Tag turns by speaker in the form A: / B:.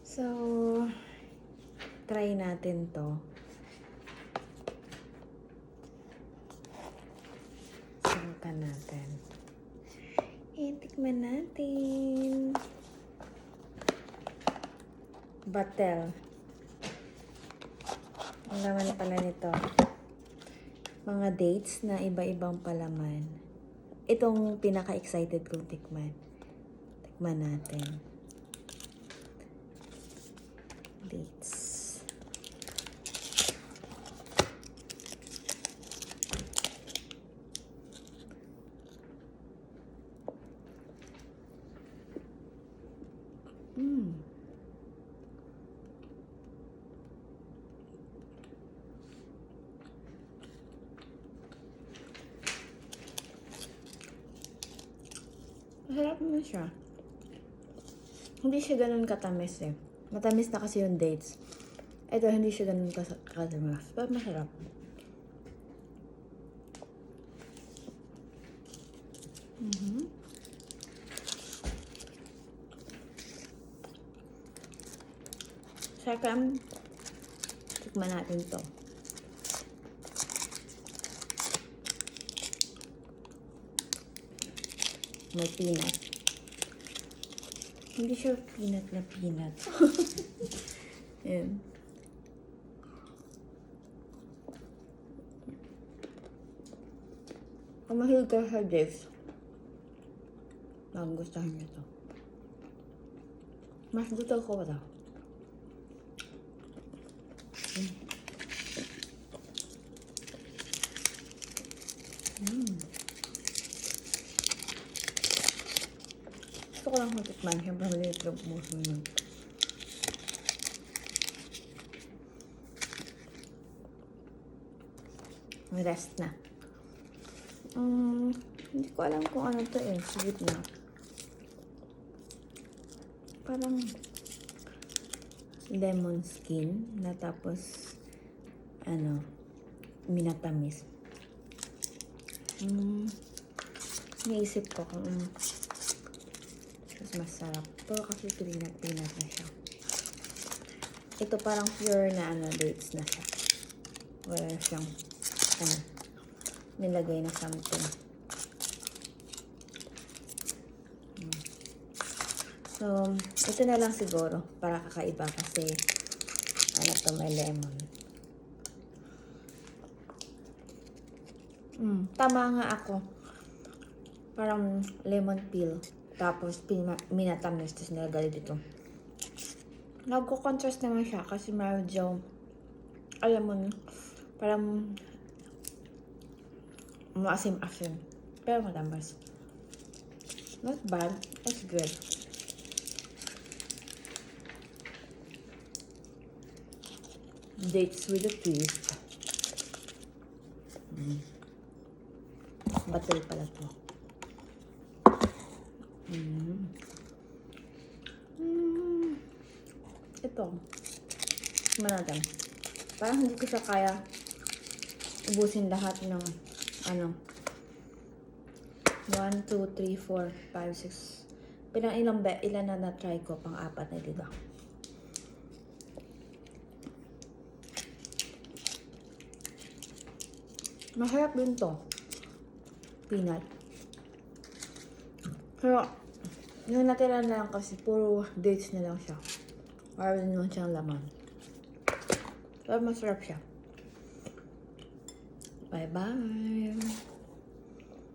A: So, try natin to. Subukan natin. Tikman natin. Batel. Ang laman pala nito. Mga dates na iba-ibang palaman. Itong pinaka-excited kong tikman. Tikman natin. Dates. Masarap naman siya. Hindi siya ganun katamis eh. Matamis na kasi yung dates. Ito, hindi siya ganun katamis. Pero masarap. Second, tikman natin to. May peanut. Hindi siya peanut na peanut. Ayan. Kung mahilig ka sa dates, magugustuhan niyo to. Mas gusto ko ito. Gusto ko lang matikman. Siyempre, maliit lang puso yun. May rest na. Hindi ko alam kung ano to eh. Sweet na. Parang lemon skin na tapos minatamis. Naisip ko kung mas masarap. Pero kasi peanut na siya. Ito parang pure na dates na siya. Wala siyang nilagay na something. So, ito na lang siguro para kakaiba kasi to may lemon. Tama nga ako. Parang lemon peel. Tapos minatamis. Tapos nilagay dito. Nagko-contrast naman siya kasi medyo alam mo parang maasim-asim. Pero matamis. Not bad. It's good. Dates with a twist. Batel pala to. Ito. Tignan natin. Parang hindi ko siya kaya ubusin lahat ng 1, 2, 3, 4, 5, 6. Ilan na na-try ko? Pang-4 na, diba? Masarap din to. Peanut. Pero, yung natira na lang kasi, puro dates na lang siya. Para din naman siyang laman. Pero masarap siya. Bye-bye!